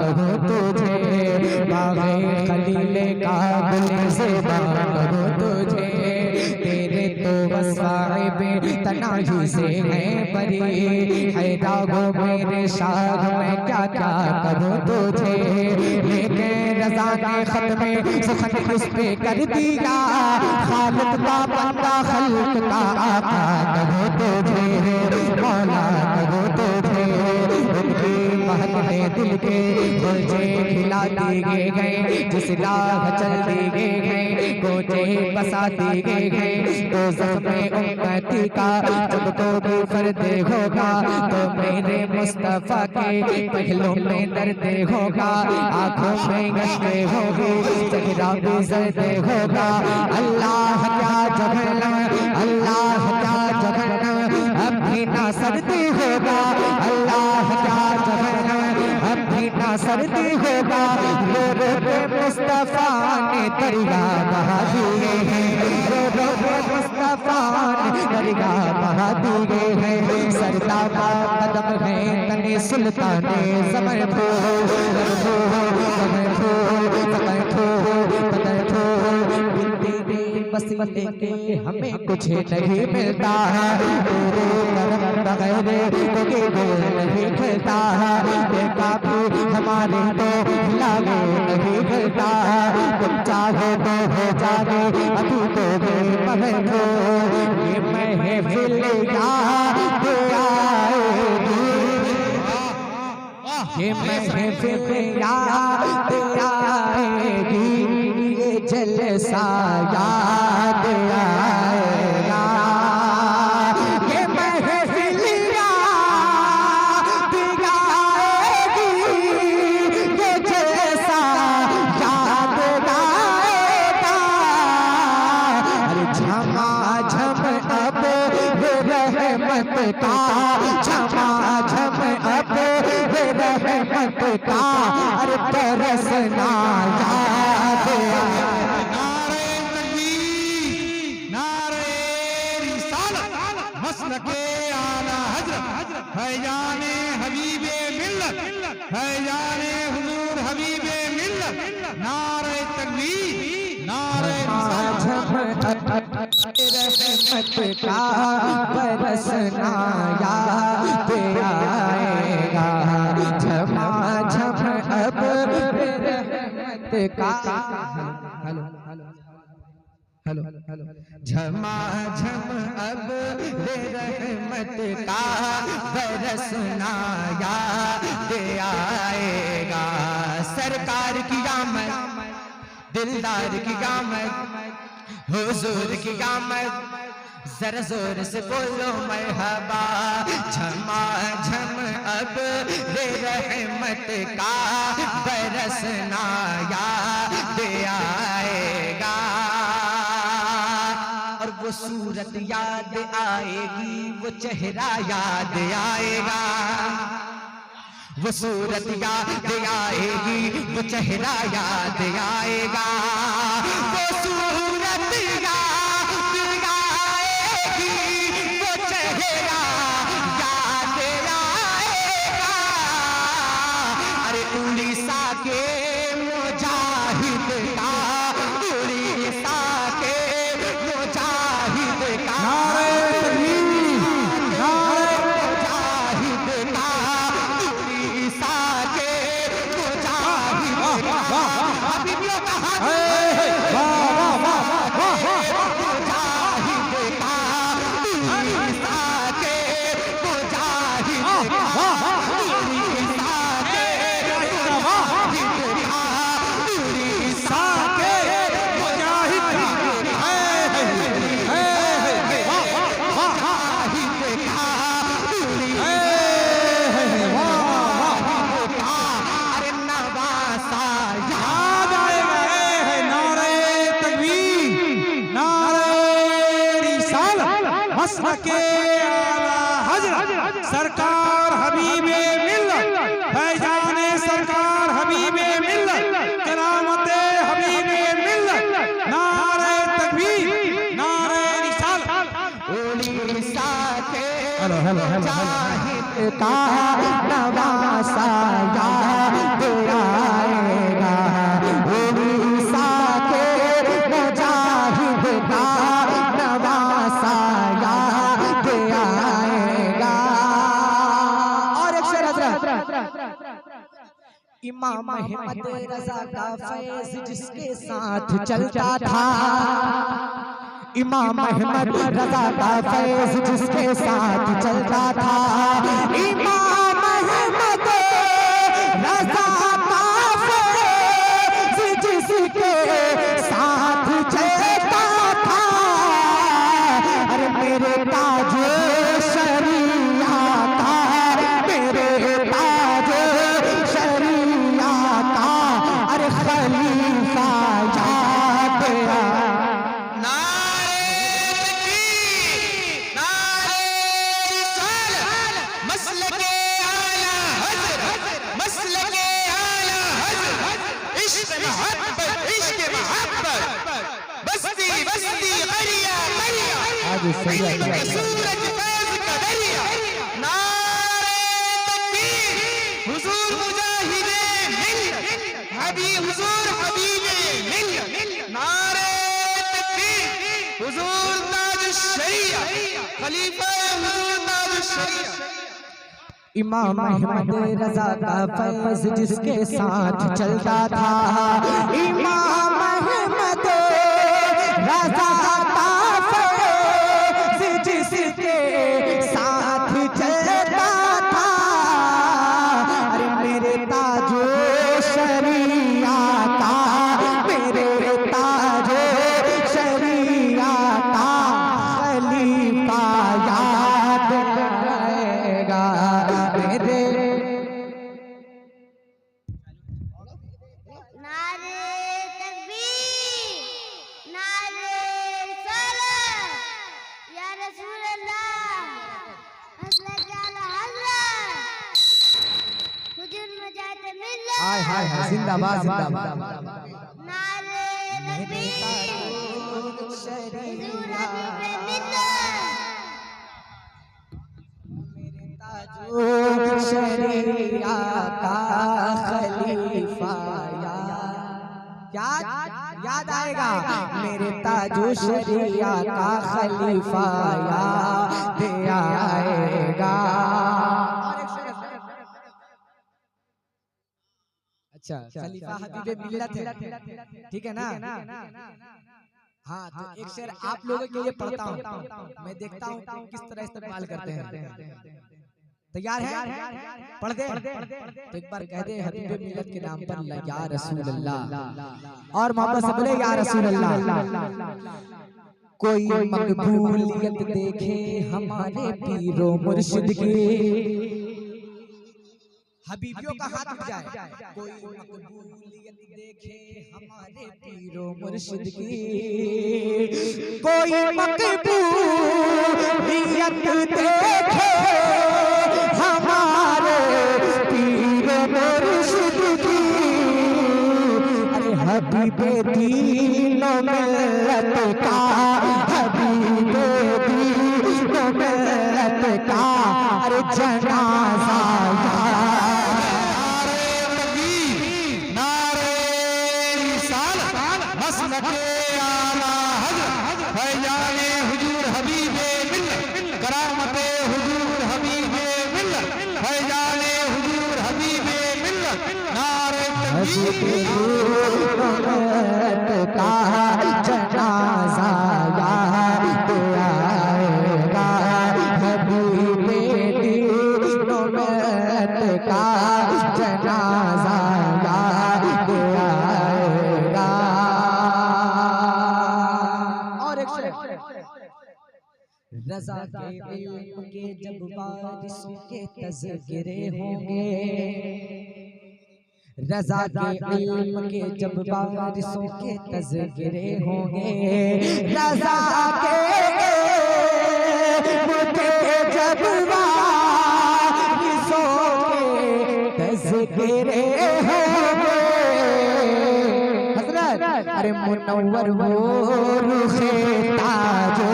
कहूँ तुझे, बाग़े खलीले काबिल से कहूँ तुझे, तेरे तो वसाइब तनाही से हैं बरी, है दागो मेरे शाह में क्या क्या करूँ तुझे, लेकिन रज़ा के खत में सुखन उस पे कर दिया, खालिक का बंदा खल्क का आका कहूँ तुझे, मौला कहूँ तुझे, उनकी महकने दिल के मुझे खिला दिए गए, जिस राह चल दिए गए कोचे बसा दिए गए, तो ज़ख्म उम्मती का जब को भी फर्द होगा, तो मेरे मुस्तफ़ा के पहलों में दर्द होगा, आँखों में गश्ते होगी, चेहरा भी जर्द होगा। अल्लाह क्या जहन्नम, अल्लाह क्या जहन्नम, अब भी ना सर्दी होगा, अल्लाह क्या जहन्नम, अब भी ना सर्दी होगा। रो रो के मुस्तफ़ा ने दरिया बहा दिए हैं, रो रो के मुस्तफ़ा ने दरिया बहा दिए हैं। सरदा का कदम है तने सुल्ताने ज़मर को, वसीले के हमें कुछ नहीं मिलता है, बगैर कोई गोल नहीं खेलता है, बेकाबू हमारे तो लागू नहीं खेलता है, तुम चाहो तो हो जाने अभी तो बेमहल हो, ये महफिल याद आएगी, ये महफिल याद आएगी, ये जलसा याद आएगा, ये महफिल याद आएगी, ये जलसा याद आएगा। अरे झमाझम अब रहमत का, झमाझम अब रहमत का, अरे बरसना याद आएगा। मसलके आला हज़रत फैज़ाने हबीबे मिल्लत, फैज़ाने हुज़ूर हबीबे मिल्लत, नारे तकबीर, नारे रहमत का बरसना याद आएगा, झमाझम अब रहमत का, हेलो हेलो, झमाझम अब रहमत का बरसना याद आएगा। सरकार की आमद, दिलदार की आमद, हुजूर की आमद, जरा जोर से बोलो मरहबा। झमाझम अब रहमत का बरसना याद आएगा, और वो सूरत याद आएगी, वो चेहरा याद आएगा, वो सूरत याद आएगी, वो चेहरा याद आएगा, वो सूरत याद आएगी, वो चेहरा याद आएगा। अरे उड़ीसा के मुजाहिद का, उड़ीसा के मुजाहिद का, मुजाहिद का, उड़ीसा के मुजाहिद का, हबीबियों का हाथ मसलके आला हज़रत सरकार हबीबे मिल्लत, फैज़ाने सरकार हबीबे मिल्लत, करामते हबीबे मिल्लत, नारे तकबीर, नारे रिसालत। उड़ीसा के मुजाहिद का नवासा याद इमाम अहमद रजा का फैज जिसके साथ चलता था, इमाम अहमद रजा का फैज जिसके साथ चलता था, इमाम अहमद रजा का फैज जिसके साथ चलता था। अरे मेरे ताजे शरिया का, मेरे ताजे शरिया का, अरे खलीफा याद आया। सूरज फैज़ का दरिया, नारे तकबीर, हुजूर मुजाहिदे मिल्लत, हुजूर हबीबे मिल्लत, नारे तकबीर, हुजूर ताजुश शरिया, खलीफा हुजूर ताजुश शरिया। इमाम अहमद रजा का फैज जिसके साथ चलता था, इमाम अहमद रजा का फैज जिसके साथ चलता था। अरे मेरे ताजो शरिया का, मेरे ताजो शरिया का खलीफा याद आएगा। नारे तकबीर, नारे सलात, या रसूल अल्लाह, हज़रत आला हज़रत, हुजूर मुजाहिदे मिल्लत। हाय हाय हाय, जिंदाबाद जिंदाबाद। नारे तकबीर, हुजूर हबीबे मिल्लत। शरिया का खलीफा याद आएगा, मेरे ताजो शरिया का खलीफा याद आएगा। अच्छा, खलीफा हबीबे मिल्लत है, ठीक है ना? हाँ, तो एक शेर आप लोगों के लिए पढ़ता हूँ, मैं देखता हूँ किस तरह इस्तेमाल करते हैं। तैयार है? पढ़ दे तो एक बार कह दे हबीबे मिल्लत के नाम पर या रसूल अल्लाह, और मोहब्बत से बोले या रसूल अल्लाह। कोई मकबूलियत देखे हमारे पीरो मुर्शिद की, हबीबियों का हाथ उठ जाए। कोई मकबूलियत देखे हमारे पीरो मुर्शिद की, कोई मकबूलियत देखे हमारे पीरो मुर्शिद की। अरे हबीबे दीनो मिल्लत का, हबीबे दीनो मिल्लत का, अरे जनाजा का जनाजा याद आएगा। हबीबे दीनो मिल्लत का जनाजा याद आएगा। और एक शेर, रज़ा के इल्म के जब वारिसों के तज़किरे होंगे, रज़ा के इल्म के जब वारिसों के तज़किरे होंगे, रज़ा के इल्म के जब वारिसों के तज़किरे होंगे। हज़रत अरे मुनव्वर वो रुख़े ताजो